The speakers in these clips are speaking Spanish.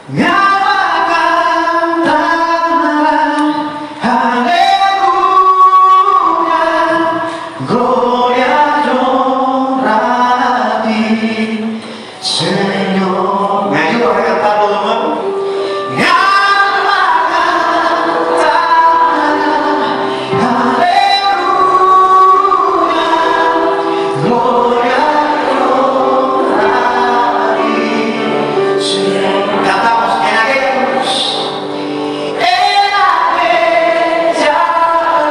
Mi alma cantará, aleluya, gloria y honra a ti, Señor. ¿Me ayudas a cantarlo de nuevo? Mi alma cantará, aleluya, gloria y honra a ti, Señor. Cantamos en aquella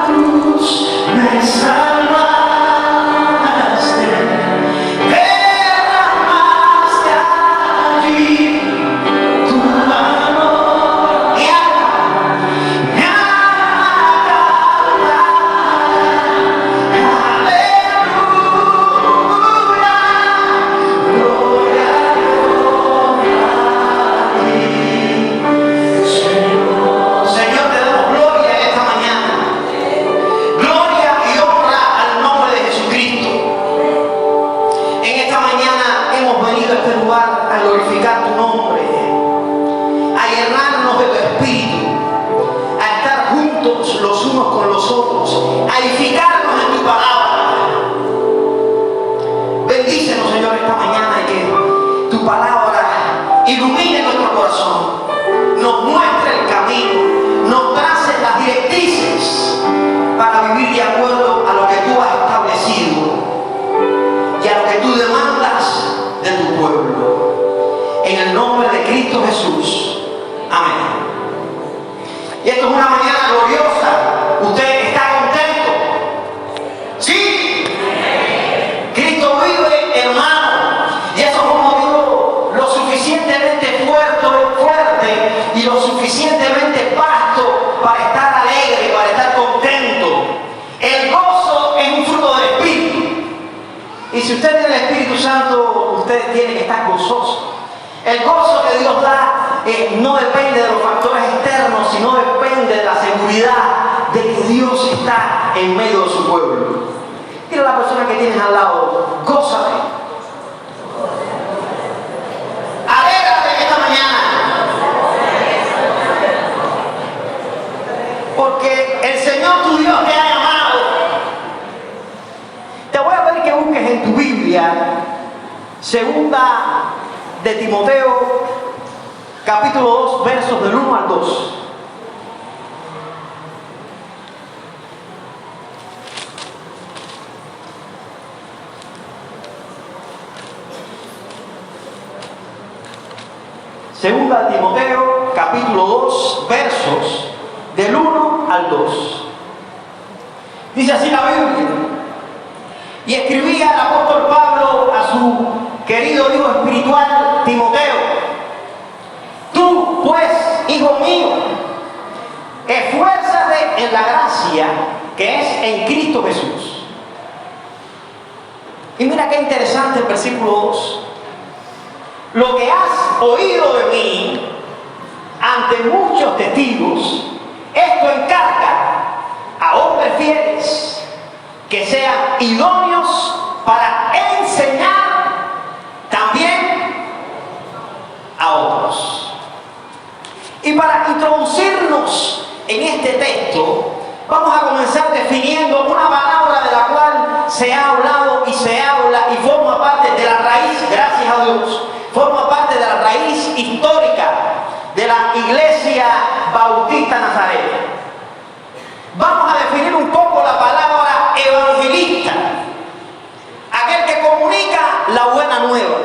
cruz, me salvaste, derramaste allí tu amor. Mi alma cantará, aleluya, gloria y honra a ti, Señor. Señor, te damos gloria esta mañana. Gloria y honra al nombre de Jesucristo. En esta mañana hemos venido a este lugar a glorificar tu nombre, a llenarnos de tu espíritu, a estar juntos los unos con los otros, a edificarnos en tu palabra. Bendícenos, Señor, esta mañana y que tu palabra ilumine nuestro corazón, nos muestre el camino, nos trace las directrices para vivir de acuerdo a lo que tú has establecido y a lo que tú demandas de tu pueblo. En el nombre de Cristo Jesús. Amén. Y esto es una mañana gloriosa. ¿Usted está contento? ¿Sí? Cristo vive, hermano. Y eso es un motivo lo suficientemente fuerte y lo suficientemente vasto para estar alegre, para estar contento. El gozo es un fruto del Espíritu. Y si usted tiene el Espíritu Santo, usted tiene que estar gozoso. El gozo que Dios da no depende de los factores externos, sino depende de la seguridad de que Dios está en medio de su pueblo. Dile a la persona que tienes al lado, gózate. Alégrate esta mañana. Porque el Señor tu Dios te ha llamado. Te voy a pedir que busques en tu Biblia, segunda de Timoteo, capítulo 2, versos del 1 al 2. Segunda de Timoteo, capítulo 2, versos del 1 al 2. Dice así la Biblia. Y escribía el apóstol Pablo a su querido hijo espiritual Timoteo: tú pues, hijo mío, esfuérzate en la gracia que es en Cristo Jesús. Y mira qué interesante el versículo 2. Lo que has oído de mí ante muchos testigos, esto encarga a hombres fieles que sean idóneos para enseñar también a otros. Y para introducirnos en este texto, vamos a comenzar definiendo una palabra de la cual se ha hablado y se habla y forma parte de la raíz, gracias a Dios, forma parte de la raíz histórica de la Iglesia Bautista Nazarena. Vamos a definir un poco la palabra evangelista, aquel que comunica la buena nueva.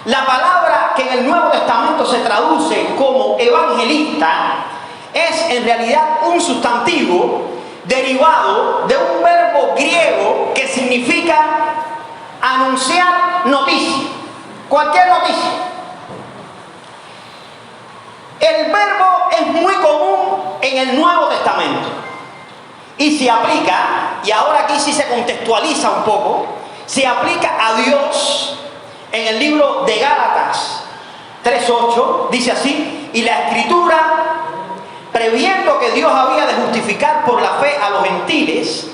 La palabra que en el Nuevo Testamento se traduce como evangelista es en realidad un sustantivo derivado de un verbo griego que significa anunciar noticia, cualquier noticia. El verbo es muy común en el Nuevo Testamento y se aplica, y ahora aquí sí se contextualiza un poco, se aplica a Dios en el libro de Gálatas 3:8, dice así: y la Escritura, previendo que Dios había de justificar por la fe a los gentiles,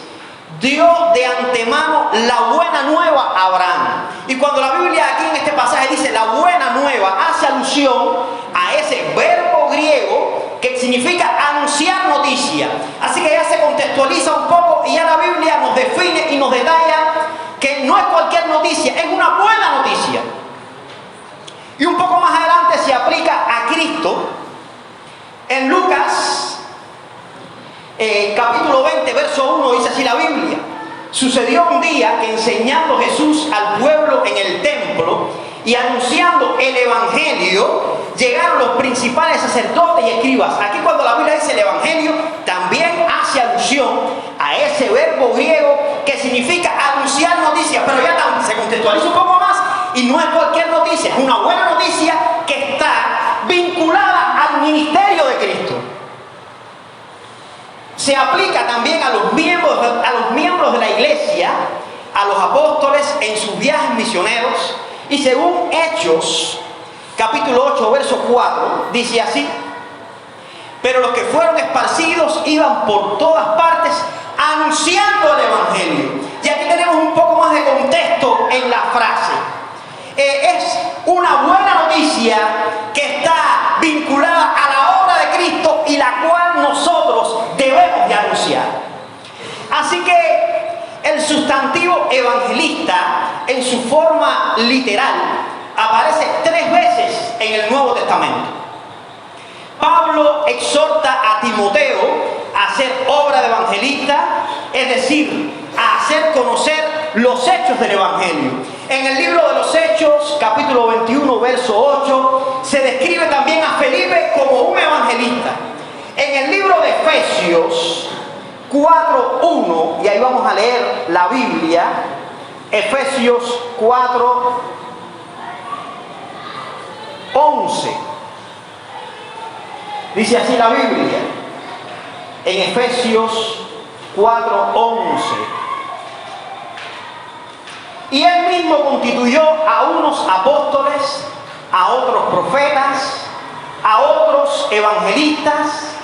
dio de antemano la buena nueva a Abraham. Y cuando la Biblia aquí en este pasaje dice la buena nueva, hace alusión a ese verbo griego que significa anunciar noticia. Así que ya se contextualiza un poco y ya la Biblia nos define y nos detalla que no es cualquier noticia, es una buena noticia. Y un poco más adelante se aplica a Cristo. En Lucas capítulo 20, verso 1, dice así la Biblia: sucedió un día que enseñando Jesús al pueblo en el templo y anunciando el evangelio, llegaron los principales sacerdotes y escribas. Aquí cuando la Biblia dice el evangelio, también hace alusión a ese verbo griego que significa anunciar noticias, pero ya se contextualiza un poco más y no es cualquier noticia, es una buena noticia que está vinculada al ministerio de Cristo. Se aplica también a los miembros de la iglesia, a los apóstoles en sus viajes misioneros. Y según Hechos, capítulo 8, verso 4, dice así: pero los que fueron esparcidos iban por todas partes anunciando el evangelio. Y aquí tenemos un poco más de contexto en la frase. Es una buena noticia que está vinculada a la obra de Cristo y la cual nosotros debemos de anunciar. Así que el sustantivo evangelista en su forma literal aparece 3 veces en el Nuevo Testamento. Pablo exhorta a Timoteo a hacer obra de evangelista, es decir, a hacer conocer los hechos del evangelio. En el libro de los Hechos, capítulo 21, verso 8, se describe también a Felipe como un evangelista. En el libro de Efesios 4:1, y ahí vamos a leer la Biblia, Efesios 4:11. Dice así la Biblia, en Efesios 4:11. Y él mismo constituyó a unos apóstoles, a otros profetas, a otros evangelistas,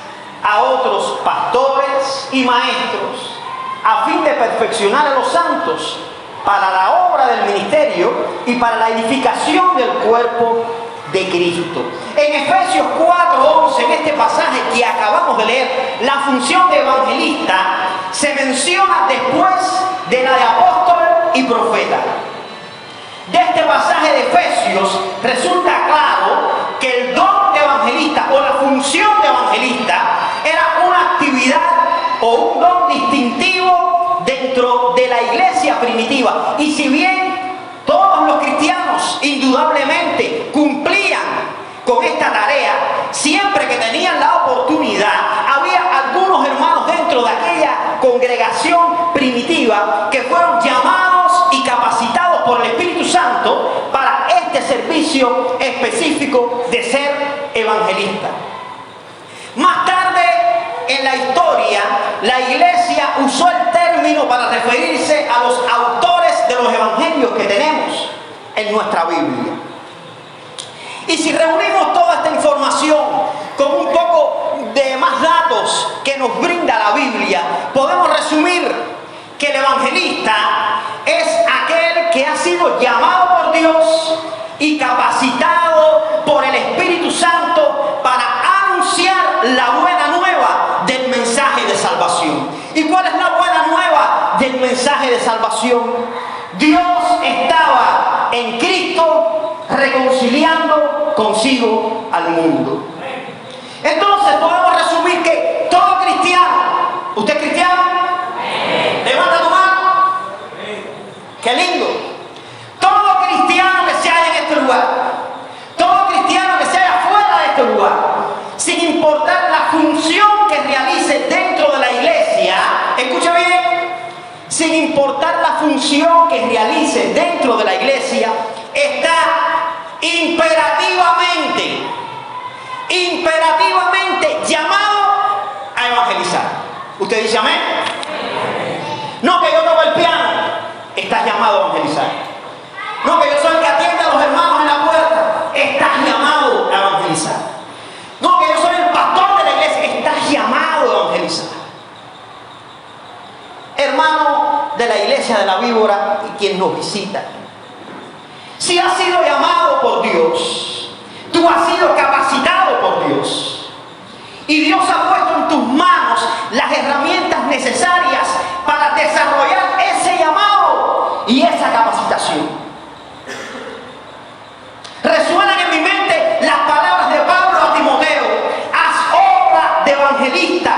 a otros pastores y maestros, a fin de perfeccionar a los santos para la obra del ministerio y para la edificación del cuerpo de Cristo. En Efesios 4:11, en este pasaje que acabamos de leer, la función de evangelista se menciona después de la de apóstol y profeta. De este pasaje de Efesios resulta claro que el don de evangelista o la función de evangelista era una actividad o un don distintivo dentro de la iglesia primitiva. Y si bien todos los cristianos indudablemente cumplían con esta tarea, siempre que tenían la oportunidad, había algunos hermanos dentro de aquella congregación primitiva que fueron llamados y capacitados por el Espíritu Santo para este servicio específico de ser evangelista. Más tarde en la historia, la iglesia usó el término para referirse a los autores de los evangelios que tenemos en nuestra Biblia. Y si reunimos toda esta información con un poco de más datos que nos brinda la Biblia, podemos resumir que el evangelista es aquel que ha sido llamado por Dios y capacitado por el Espíritu Santo para anunciar la buena nueva del mensaje de salvación. ¿Y cuál es la buena nueva del mensaje de salvación? Dios estaba en Cristo reconciliando consigo al mundo. Entonces podemos resumir que todo cristiano, ¿usted es cristiano? Levanta tu mano. Qué lindo. Todo cristiano que se halla en este lugar, todo cristiano que se halla fuera de este lugar, sin importar la función que realice dentro de la iglesia, escucha bien, sin importar la función que realice dentro de la iglesia, está imperativamente llamado a evangelizar. ¿Usted dice amén? No que yo toco el piano, estás llamado a evangelizar. No que yo soy el que atiende a los hermanos en la puerta, estás llamado a evangelizar. No que yo soy el pastor de la iglesia, estás llamado a evangelizar. Hermano, quien nos visita. Si has sido llamado por Dios, tú has sido capacitado por Dios. Y Dios ha puesto en tus manos las herramientas necesarias para desarrollar ese llamado y esa capacitación. Resuenan en mi mente las palabras de Pablo a Timoteo: haz obra de evangelista,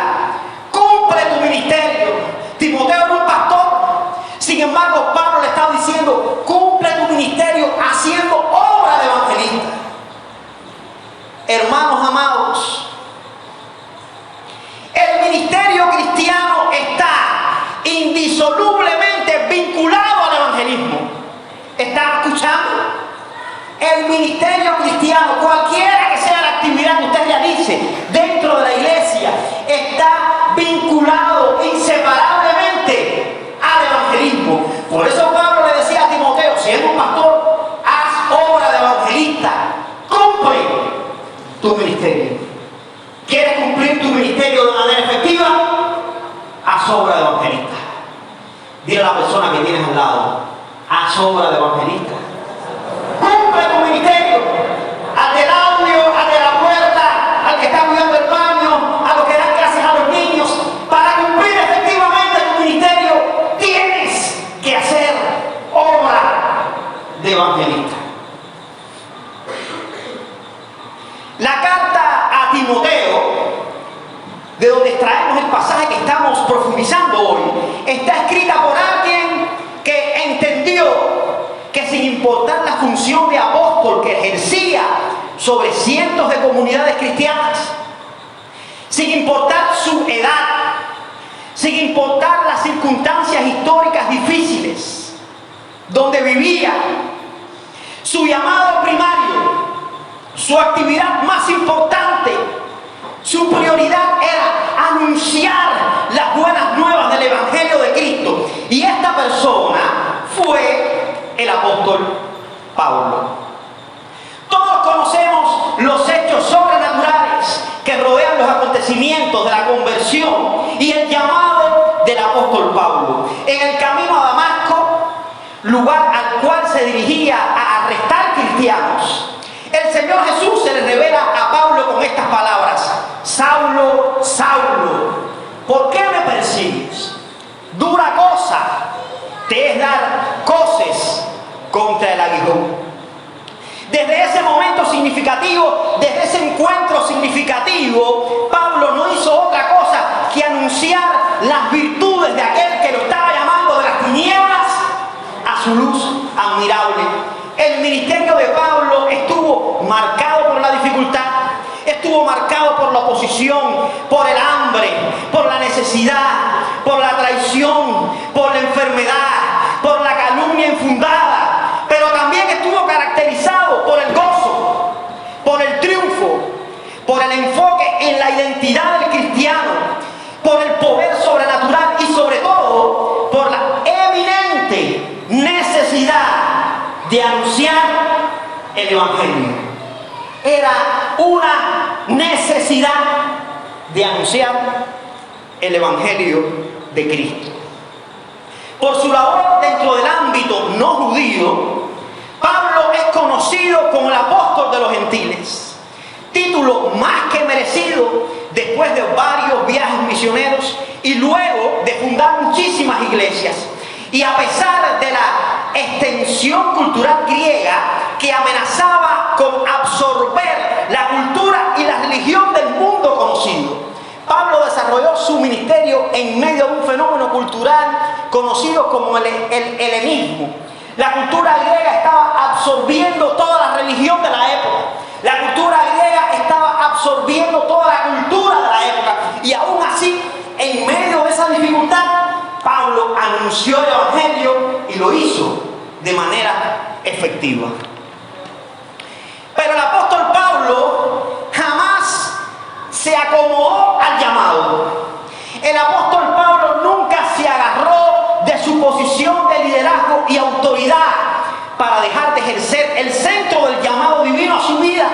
cumple tu ministerio. Timoteo era un pastor, sin embargo Pablo le estaba diciendo: cumple tu ministerio haciendo obra de evangelista. Hermanos amados, el ministerio cristiano está indisolublemente vinculado al evangelismo. ¿Están escuchando? El ministerio cristiano, cualquiera que sea la actividad que usted realice dentro de la iglesia, está vinculado inseparablemente al evangelismo. Por eso Pablo le decía a Timoteo, siendo un pastor: haz obra de evangelista, cumple tu ministerio. ¿Quieres cumplir tu ministerio de manera efectiva? Haz obra de evangelista. Dile a la persona que tienes al lado: haz obra de evangelista. Cumple tu ministerio. Al del audio, al de la puerta, al que está cuidando el baño, a los que dan clases a los niños. Para cumplir efectivamente tu ministerio, tienes que hacer obra de evangelista. La carta a Timoteo, de donde extraemos el pasaje que estamos profundizando hoy, está escrita por alguien que entendió que, sin importar la función de apóstol que ejercía sobre cientos de comunidades cristianas, sin importar su edad, sin importar las circunstancias históricas difíciles donde vivía, su llamado primario, su actividad más importante, su prioridad era anunciar las buenas nuevas del Evangelio de Cristo. Y esta persona fue el apóstol Pablo. Todos conocemos los hechos sobrenaturales que rodean los acontecimientos de la conversión y el llamado del apóstol Pablo. En el camino a Damasco, lugar al cual se dirigía a arrestar cristianos, el Señor Jesús se le revela a Pablo con estas palabras: Saulo, Saulo, ¿por qué me persigues? Dura cosa te es dar coces contra el aguijón. Desde ese momento significativo, desde ese encuentro significativo, Pablo no hizo otra cosa que anunciar las virtudes de aquel que lo estaba llamando de las tinieblas a su luz admirable. El ministerio de Pablo estuvo marcado por la dificultad, estuvo marcado por la oposición, por el hambre, por la necesidad, por la traición, por la enfermedad, por la calumnia infundada, pero también estuvo caracterizado por el gozo, por el triunfo, por el enfoque en la identidad del cristiano, por el poder sobrenatural y sobre todo por la eminente necesidad de anunciar el Evangelio. Era una necesidad de anunciar el Evangelio de Cristo. Por su labor dentro del ámbito no judío, Pablo es conocido como el apóstol de los gentiles, título más que merecido después de varios viajes misioneros y luego de fundar muchísimas iglesias. Y a pesar de la extensión cultural griega que amenazaba con absorber la cultura y la religión del mundo conocido, Pablo desarrolló su ministerio en medio de un fenómeno cultural conocido como el helenismo. La cultura griega estaba absorbiendo toda la religión de la época. La cultura griega estaba absorbiendo toda la cultura de la época. Y aún así, en medio de esa dificultad, Pablo anunció el Evangelio y lo hizo de manera efectiva. Pero el apóstol Pablo jamás se acomodó al llamado. El apóstol Pablo nunca se agarró de su posición de liderazgo y autoridad para dejar de ejercer el centro del llamado divino a su vida,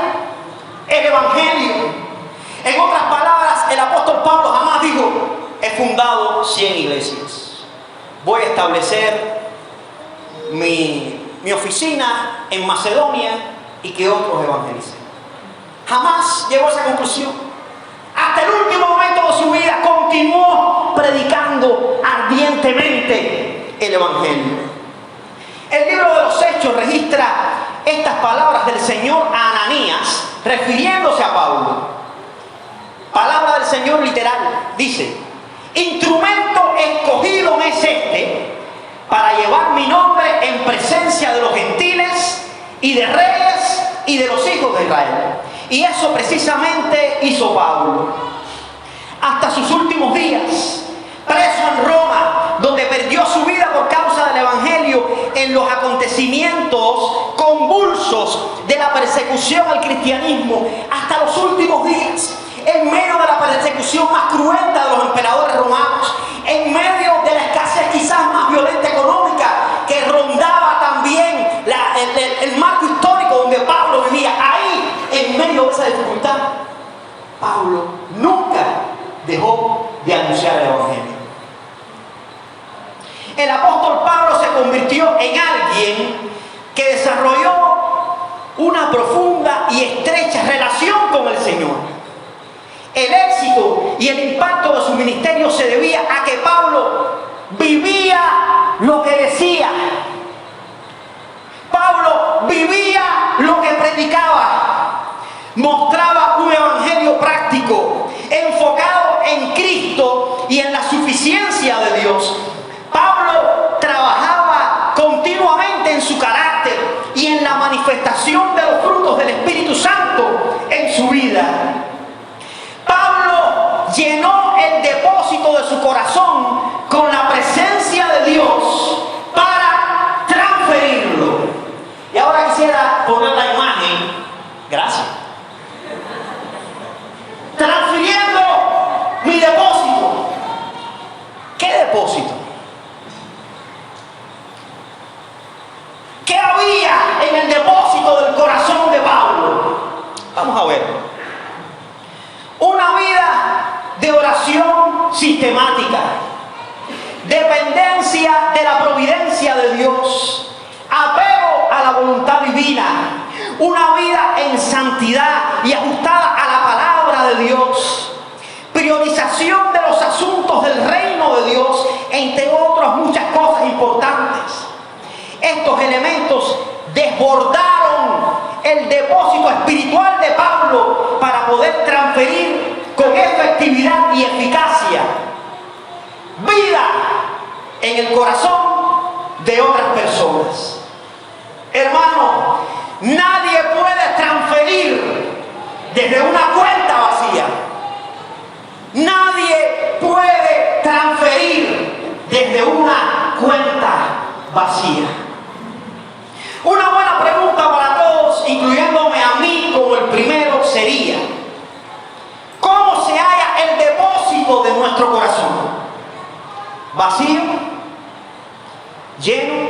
el Evangelio. En otras palabras, el apóstol Pablo jamás dijo: he fundado 100 iglesias, voy a establecer mi oficina en Macedonia y que otros evangelicen. Jamás llegó a esa conclusión. Hasta el último momento de su vida continuó predicando ardientemente el evangelio. El libro de los Hechos registra estas palabras del Señor a Ananías, refiriéndose a Pablo. Palabra del Señor literal, dice: instrumento escogido me es este para llevar mi nombre en presencia de los gentiles y de reyes y de los hijos de Israel. Y eso precisamente hizo Pablo. Hasta sus últimos días, preso en Roma, donde perdió su vida por causa del evangelio en los acontecimientos convulsos de la persecución al cristianismo, hasta los últimos días, en medio de la persecución más cruenta de los emperadores romanos, en medio de la escasez quizás más violenta económica que rondaba también el marco histórico donde Pablo vivía, ahí, en medio de esa dificultad, Pablo nunca dejó de anunciar el evangelio. El apóstol Pablo se convirtió en alguien que desarrolló una profunda y estrecha relación con el Señor. El éxito y el impacto de su ministerio se debía a que Pablo vivía lo que decía. Pablo vivía lo que predicaba. Mostraba un evangelio práctico, enfocado en Cristo y en la suficiencia de Dios. Pablo trabajaba continuamente en su carácter y en la manifestación de los frutos del Espíritu Santo en su vida. Pablo llenó el depósito de su corazón con la presencia de Dios para transferirlo. Y ahora quisiera poner la imagen. Gracias. Transfiriendo mi depósito. ¿Qué depósito? ¿Qué había en el depósito del corazón de Pablo? Vamos a verlo. Una vida de oración sistemática, dependencia de la providencia de Dios, apego a la voluntad divina, una vida en santidad y ajustada a la palabra de Dios, priorización de los asuntos del reino de Dios, entre otras muchas cosas importantes. Estos elementos desbordaron el depósito espiritual de Pablo para poder transferir con efectividad y eficacia vida en el corazón de otras personas. Hermano, nadie puede transferir desde una cuenta vacía. Nadie puede transferir desde una cuenta vacía. Una buena pregunta para todos, incluyéndome a mí como el primero, sería: ¿cómo se halla el depósito de nuestro corazón? ¿Vacío? ¿Lleno?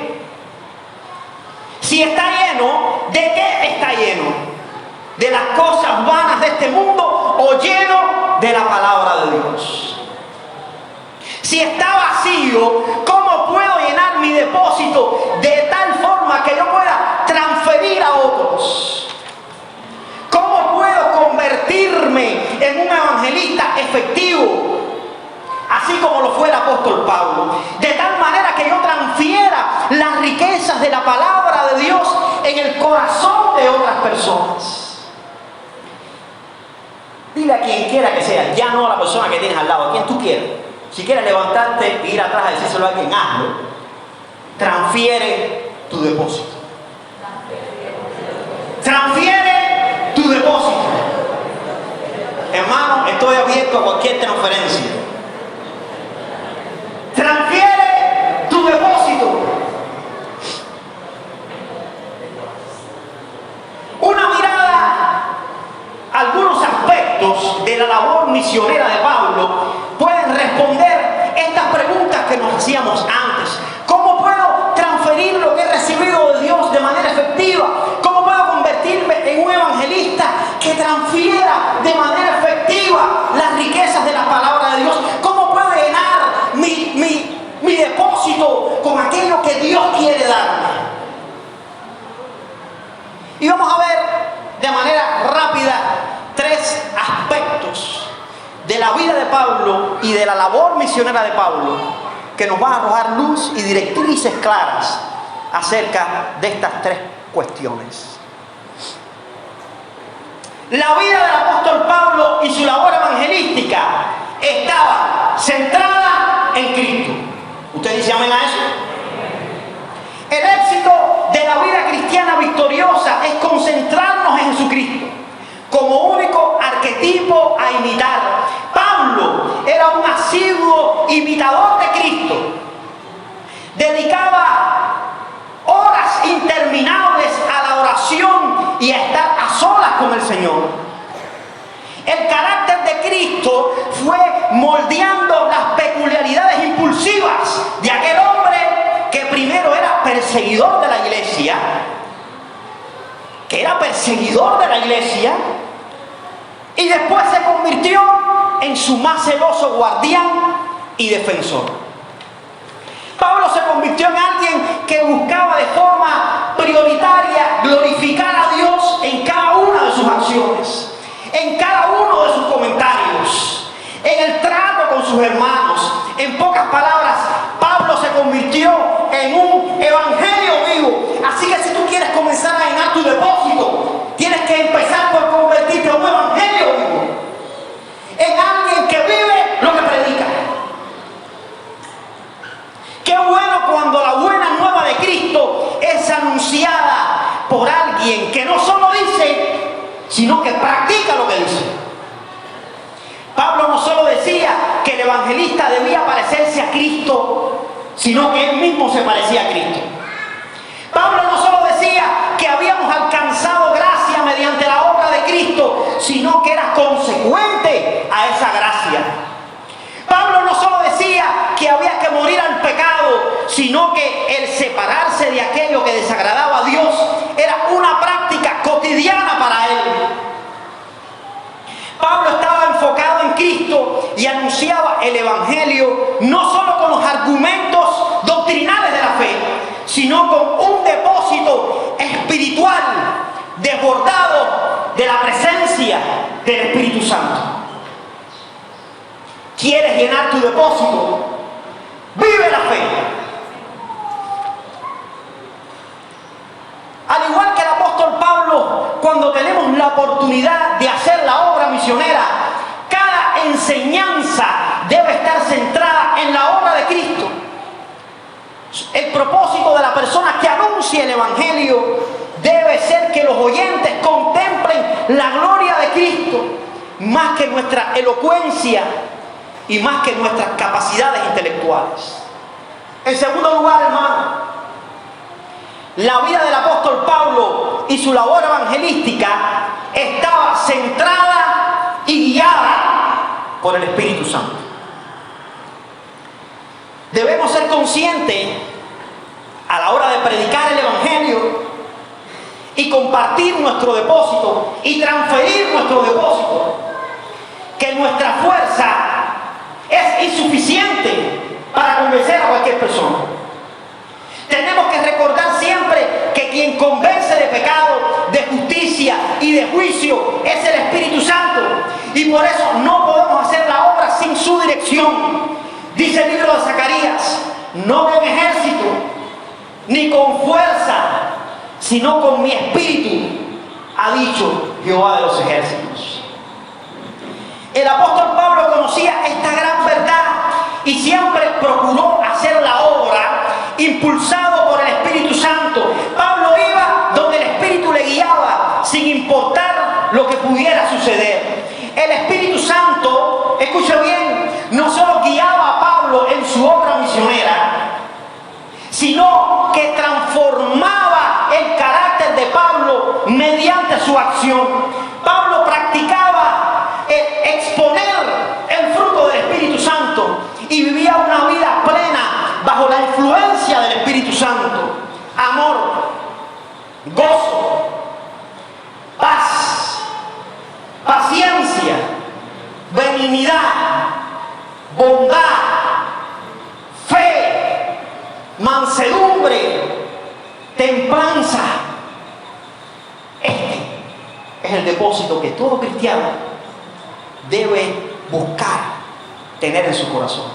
Si está lleno, ¿de qué está lleno? ¿De las cosas vanas de este mundo o lleno de la palabra de Dios? Si está vacío, ¿cómo puedo llenar mi depósito de tal forma que yo pueda transferir a otros? ¿Cómo puedo convertirme en un evangelista efectivo, así como lo fue el apóstol Pablo? De tal manera que yo transfiera las riquezas de la palabra de Dios en el corazón de otras personas. Dile a quien quiera que sea, ya no a la persona que tienes al lado, a quien tú quieras. Si quieres levantarte e ir atrás a decírselo a alguien, hazlo. Transfiere tu depósito. Transfiere tu depósito. Hermano, estoy abierto a cualquier transferencia. Transfiere tu depósito. Una mirada a algunos aspectos de la labor misionera de Pablo pueden responder estas preguntas que nos hacíamos antes. ¿Cómo puedo transferir lo que he recibido de Dios de manera efectiva? ¿Cómo puedo convertirme en un evangelista que transfiera de manera efectiva las riquezas de la palabra de Dios? ¿Cómo puedo llenar mi depósito con aquello que Dios quiere darme? vida de Pablo y de la labor misionera de Pablo, que nos va a arrojar luz y directrices claras acerca de estas tres cuestiones. La vida del apóstol Pablo y su labor evangelística estaba centrada en Cristo. ¿Ustedes dicen amén a eso? El éxito de la vida cristiana victoriosa es concentrarnos en Jesucristo como único arquetipo a imitar. Pablo era un asiduo imitador de Cristo. Dedicaba horas interminables a la oración y a estar a solas con el Señor. El carácter de Cristo fue moldeando las peculiaridades impulsivas de aquel hombre que primero era perseguidor de la iglesia, y después se convirtió en su más celoso guardián y defensor. Pablo se convirtió en alguien que buscaba de forma prioritaria glorificar a Dios en cada una de sus acciones, en cada uno de sus comentarios, en el trato con sus hermanos. En pocas palabras, Pablo se convirtió en un evangelio vivo. Así que si tú quieres comenzar a llenar tu depósito, tienes que empezar por convertirte en un evangelio vivo, en alguien que vive lo que predica. Qué bueno cuando la buena nueva de Cristo es anunciada por alguien que no solo dice, sino que practica lo que dice. Pablo no solo decía que el evangelista debía parecerse a Cristo, sino que él mismo se parecía a Cristo. Pablo no solo decía que habíamos alcanzado gracia mediante la obra de Cristo, sino que era consecuente a esa gracia. Pablo no solo decía que había que morir al pecado, sino que el separarse de aquello que desagradaba a Dios era una práctica cotidiana para él. Pablo estaba enfocado en Cristo y anunciaba el evangelio no solo con los argumentos doctrinales de la fe, sino con un depósito espiritual desbordado de la presencia del Espíritu Santo. ¿Quieres llenar tu depósito? Vive la fe. Al igual que el apóstol Pablo, cuando tenemos la oportunidad de hacer la obra misionera, cada enseñanza debe estar centrada en la obra de Cristo. El propósito de la persona que anuncia el evangelio debe ser que los oyentes contemplen la gloria de Cristo más que nuestra elocuencia y más que nuestras capacidades intelectuales. En segundo lugar, hermano, la vida del apóstol Pablo y su labor evangelística estaba centrada y guiada por el Espíritu Santo. Debemos ser conscientes a la hora de predicar el evangelio y compartir nuestro depósito y transferir nuestro depósito, que nuestra fuerza es insuficiente para convencer a cualquier persona. Tenemos que recordar siempre que quien convence de pecado, de justicia y de juicio es el Espíritu Santo, y por eso no podemos hacer la obra sin su dirección. Dice el libro de Zacarías: no con ejército ni con fuerza, sino con mi espíritu, ha dicho Jehová de los ejércitos. El apóstol Pablo conocía esta gran verdad y siempre procuró hacer la obra impulsado por el Espíritu Santo. Pablo iba donde el Espíritu le guiaba, sin importar lo que pudiera suceder. El Espíritu Santo, escuche bien, no solo guiaba a Pablo en su obra misionera, sino que transformaba el carácter de Pablo mediante su acción. Pablo practicaba el exponer el fruto del Espíritu Santo y vivía una vida plena bajo la influencia del Espíritu Santo. Amor, gozo, paz, paciencia, benignidad, bondad, fe, mansedumbre, templanza. Este es el depósito que todo cristiano debe buscar tener en su corazón.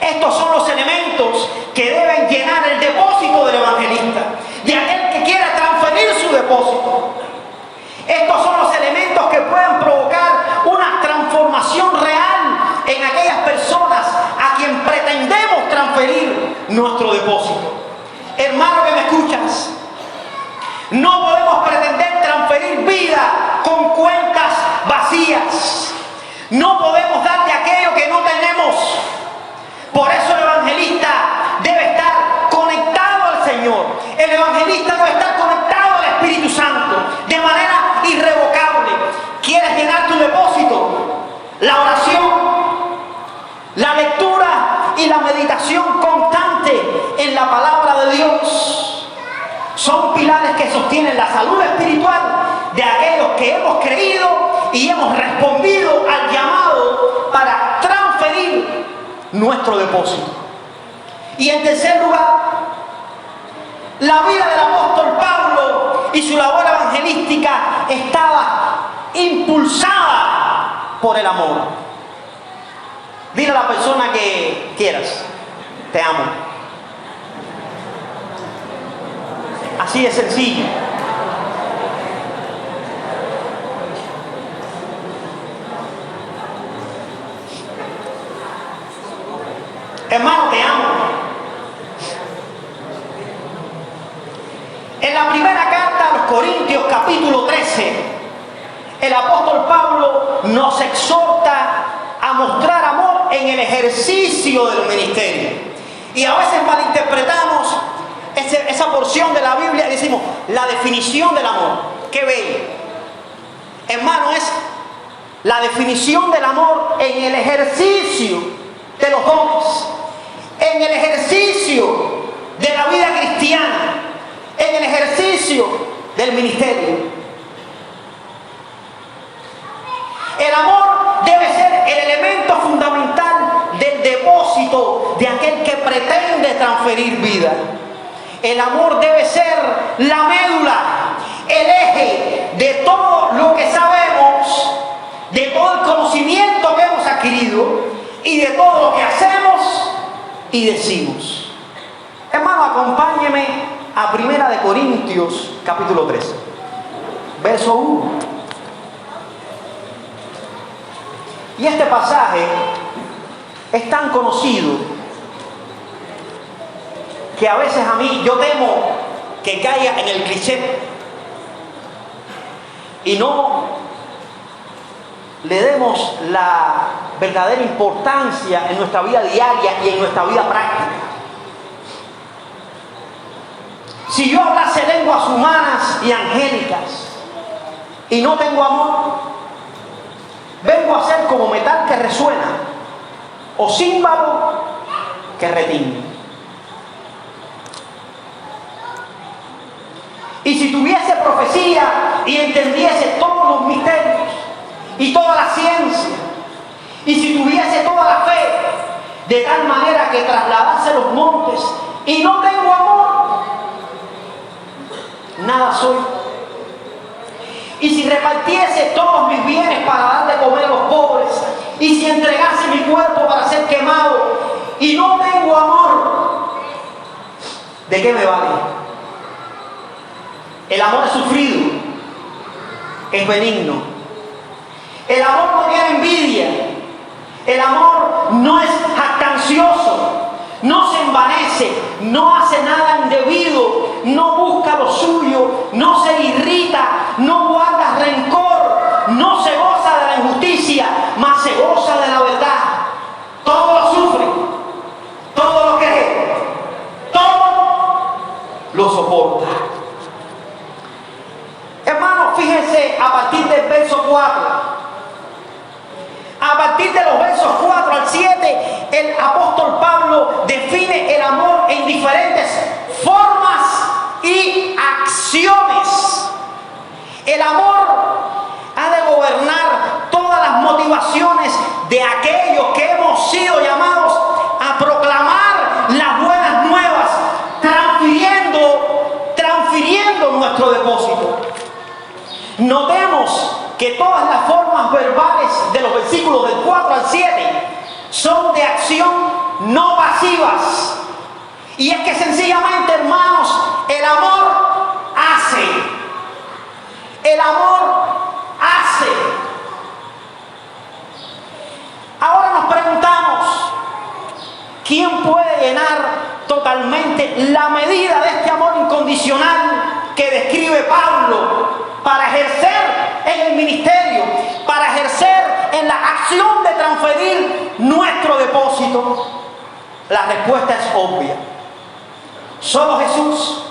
Estos son los elementos que deben llenar el depósito del evangelista, de aquel que quiera transferir su depósito. Estos son los elementos que pueden provocar una transformación real en aquellas personas a quien pretendemos transferir nuestro depósito. Hermano que me escuchas, no podemos pretender transferir vida con cuentas vacías. No podemos dar de aquello que no tenemos. Por eso el evangelista debe estar conectado al Señor. El evangelista debe estar conectado al Espíritu Santo de manera irrevocable. ¿Quieres llenar tu depósito? La oración, la lectura y la meditación constante en la palabra de Dios son pilares que sostienen la salud espiritual de aquellos que hemos creído y hemos respondido al llamado para transferir nuestro depósito. Y en tercer lugar, la vida del apóstol Pablo y su labor evangelística estaba impulsada por el amor. Dile a la persona que quieras: te amo. Así de sencillo. Hermano, te amo. En la primera carta a los Corintios, capítulo 13, el apóstol Pablo nos exhorta a mostrar amor en el ejercicio del ministerio. Y a veces malinterpretamos esa porción de la Biblia y decimos la definición del amor. ¡Qué bello! Hermano, es la definición del amor en el ejercicio de los dones, en el ejercicio de la vida cristiana, en el ejercicio del ministerio. El amor debe ser el elemento fundamental del depósito de aquel que pretende transferir vida. El amor debe ser la médula, el eje de todo lo que sabemos, de todo el conocimiento que hemos adquirido y de todo lo que hacemos y decimos. Hermano, acompáñeme a 1 Corintios capítulo 3, verso 1. Y este pasaje es tan conocido que a veces a mí yo temo que caiga en el cliché y no le demos la verdadera importancia en nuestra vida diaria y en nuestra vida práctica. Si yo hablase lenguas humanas y angélicas y no tengo amor, vengo a ser como metal que resuena o címbalo que retiñe. Y si tuviese profecía y entendiese todos los misterios y toda la ciencia, y si tuviese toda la fe, de tal manera que trasladase los montes, y no tengo amor, nada soy. Y si repartiese todos mis bienes para dar de comer a los pobres, y si entregase mi cuerpo para ser quemado, y no tengo amor, ¿de qué me vale? El amor es sufrido, es benigno. El amor no tiene envidia. El amor no es jactancioso, no se envanece, no hace nada indebido, no busca lo suyo, no se irrita, no guarda rencor, no se goza de la injusticia, mas se goza de la verdad. Todo lo sufre, todo lo cree, todo lo soporta. Hermano, fíjense a partir del verso 4. A partir de los versos 4 al 7, el apóstol Pablo define el amor en diferentes formas y acciones. El amor ha de gobernar todas las motivaciones de aquellos que hemos sido llamados a proclamar las buenas nuevas, transfiriendo nuestro depósito. Notemos que todas las formas verbales de los versículos del 4 al 7 son de acción no pasivas. Y es que sencillamente, hermanos, el amor hace. El amor hace. Ahora nos preguntamos, ¿quién puede llenar totalmente la medida de este amor incondicional que describe Pablo para ejercer en el ministerio, para ejercer en la acción de transferir nuestro depósito? La respuesta es obvia. Solo Jesús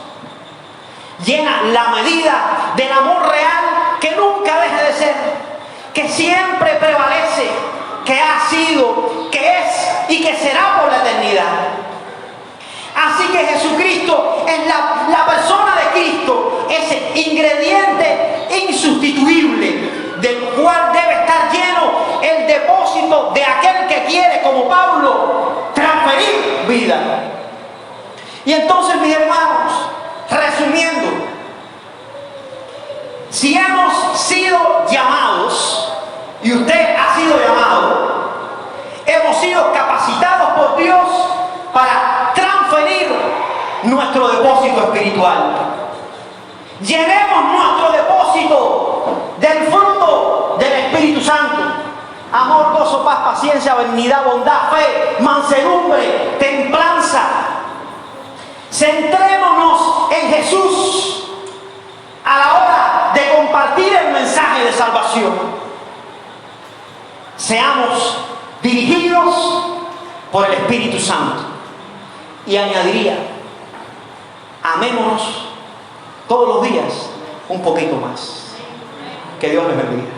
llena la medida del amor real que nunca deja de ser, que siempre prevalece, que ha sido, que es y que será por la eternidad. Así que Jesucristo es la persona de Cristo, ese ingrediente insustituible del cual debe estar lleno el depósito de aquel que quiere, como Pablo, transferir vida. Y entonces, mis hermanos, resumiendo, si hemos sido llamados, y usted ha sido llamado, hemos sido capacitados por Dios para transferir nuestro depósito espiritual. Llenemos nuestro depósito del fruto del Espíritu Santo: amor, gozo, paz, paciencia, benignidad, bondad, fe, mansedumbre, templanza. Centrémonos en Jesús a la hora de compartir el mensaje de salvación. Seamos dirigidos por el Espíritu Santo. Y añadiría, amémonos todos los días un poquito más. Que Dios les bendiga.